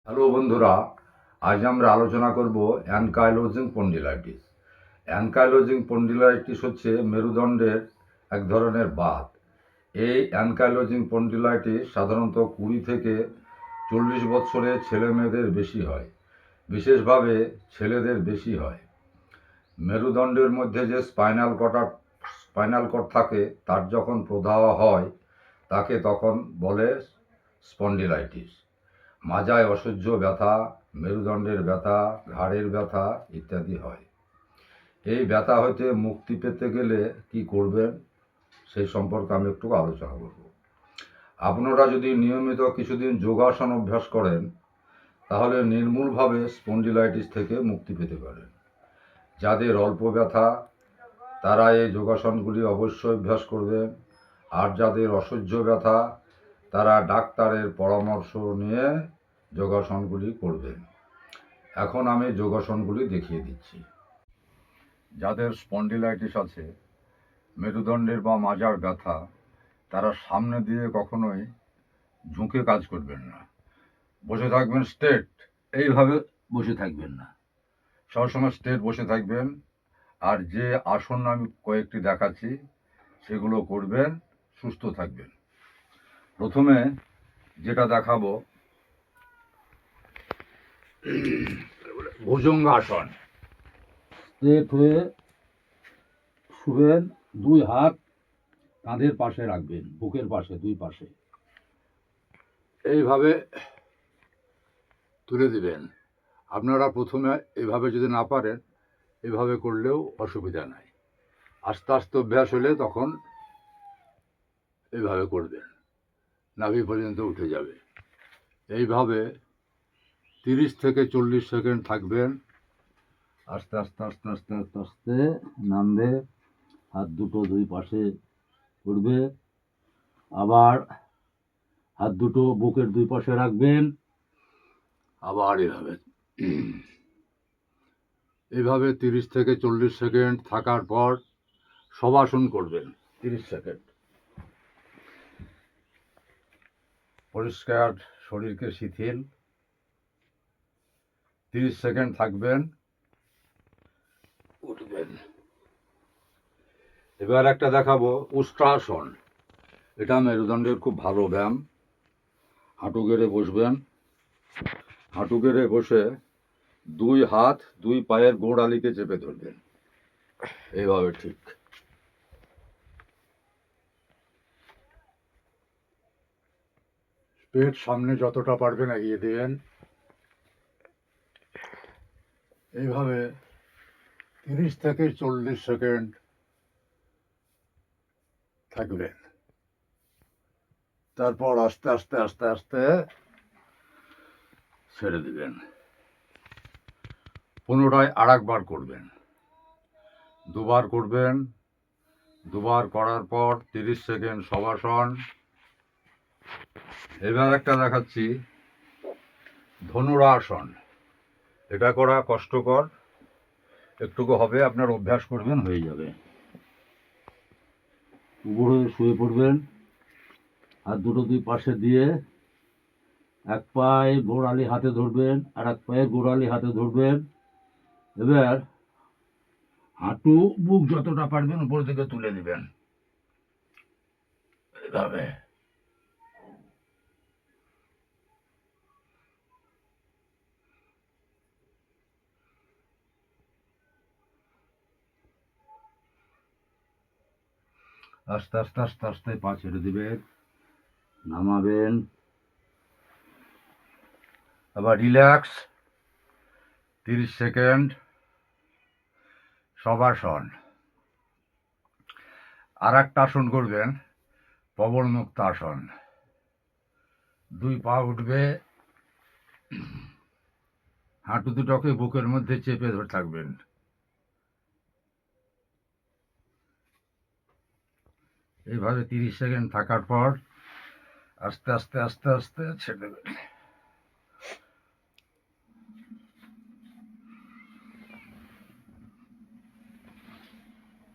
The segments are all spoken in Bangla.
হ্যালো বন্ধুরা, আজ আমরা আলোচনা করব অ্যানকাইলোজিং স্পন্ডিলাইটিস। অ্যানকাইলোজিং স্পন্ডিলাইটিস হচ্ছে মেরুদণ্ডের এক ধরনের বাত। এই অ্যানকাইলোজিং স্পন্ডিলাইটিস সাধারণত 20 থেকে 40 বছরের ছেলে মেয়েদের বেশি হয়, বিশেষভাবে ছেলেদের বেশি হয়। মেরুদণ্ডের মধ্যে যে স্পাইনাল কর্ড থাকে তার যখন প্রদাহ হয় তাকে তখন বলে স্পন্ডিলাইটিস। মাজায় অসহ্য ব্যথা, মেরুদণ্ডের ব্যথা, ঘাড়ের ব্যথা ইত্যাদি হয়। এই ব্যথা হইতে মুক্তি পেতে গেলে কি করবেন সেই সম্পর্কে আমি একটু আলোচনা করব। আপনারা যদি নিয়মিত কিছুদিন যোগাসন অভ্যাস করেন তাহলে নির্মূলভাবে স্পন্ডিলাইটিস থেকে মুক্তি পেতে পারেন। যাদের অল্প ব্যথা তারা এই যোগাসনগুলি অবশ্যই অভ্যাস করবেন, আর যাদের অসহ্য ব্যথা তারা ডাক্তারের পরামর্শ নিয়ে যোগাসনগুলি করবেন। এখন আমি যোগাসনগুলি দেখিয়ে দিচ্ছি। যাদের স্পন্ডিলাইটিস আছে, মেরুদণ্ডের বা মাজার ব্যথা, তারা সামনে দিয়ে কখনোই ঝুঁকে কাজ করবেন না। বসে থাকবেন স্ট্রেট, এইভাবে বসে থাকবেন না, সবসময় স্ট্রেট বসে থাকবেন। আর যে আসন আমি কয়েকটি দেখাচ্ছি সেগুলো করবেন, সুস্থ থাকবেন। প্রথমে যেটা দেখাবো ভুজঙ্গাসন। স্ট্রেট হয়ে শুবেন, দুই হাত কাঁধের পাশে রাখবেন, বুকের পাশে, দুই পাশে এইভাবে তুলে দিবেন। আপনারা প্রথমে এভাবে যদি না পারেন এভাবে করলেও অসুবিধা নাই। আস্তে আস্তে অভ্যাস হলে তখন এইভাবে করবেন, নাভি পর্যন্ত উঠে যাবে। এইভাবে 30 থেকে 40 সেকেন্ড থাকবেন। আস্তে আস্তে আস্তে আস্তে আস্তে আস্তে নামবে, হাত দুটো দুই পাশে করবে, আবার হাত দুটো বুকের দুই পাশে রাখবেন, আবার এইভাবে 30 থেকে 40 সেকেন্ড থাকার পর শবাসন করবেন 30 সেকেন্ড। পরিষ্কার শরীরকে শিথিল, 30 সেকেন্ড থাকবেন, উঠবেন। এবার একটা দেখাবো উষ্ট্রাসন। এটা মেরুদণ্ডের খুব ভালো ব্যায়াম। হাঁটু গেড়ে বসবেন, হাঁটু গেড়ে বসে দুই হাত দুই পায়ের গোড়ালিকে চেপে ধরবেন, এইভাবে ঠিক। পেট সামনে যতটা পারবেন এগিয়ে দিবেন। এইভাবে 30 থেকে 40 সেকেন্ড থাকবেন। তারপর আস্তে আস্তে আস্তে আস্তে ছেড়ে দিবেন। পুনরায় আরেকবার করবেন, দুবার করবেন। দুবার করার পর 30 সেকেন্ড শবাসন। এবার একটা দেখাচ্ছি ধনুরাসন। এটা করা কষ্টকর, একটুকু হবে, আপনার অভ্যাস করবেন, হয়ে যাবে। উপরে শুয়ে পড়বেন, হাত দুটো দুই পাশে দিয়ে এক পায়ে গোড়ালি হাতে ধরবেন, আর এক পায়ে গোড়ালি হাতে ধরবেন। এবার হাঁটু বুক যতটা পারবেন উপর দিকে তুলে দিবেন, এইভাবে। আস্তে আস্তে আস্তে আস্তে পা ছেড়ে দিবেন, নামাবেন, আবার রিল্যাক্স 30 সেকেন্ড শবাসন। আর একটা আসন করবেন পবনমুক্ত আসন। দুই পা উঠবে, হাঁটু দুটোকে বুকের মধ্যে চেপে ধরে থাকবেন। এইভাবে 30 সেকেন্ড থাকার পর আস্তে আস্তে আস্তে আস্তে ছেড়ে দেবেন।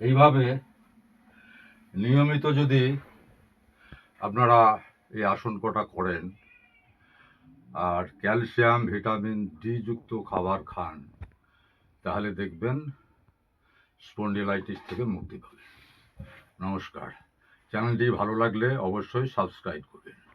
এইভাবে নিয়মিত যদি আপনারা এই আসন কটা করেন, আর ক্যালসিয়াম ভিটামিন ডি যুক্ত খাবার খান, তাহলে দেখবেন স্পন্ডিলাইটিস থেকে মুক্তি পাবেন। নমস্কার। চ্যানেলটি ভালো লাগলে অবশ্যই সাবস্ক্রাইব করবেন।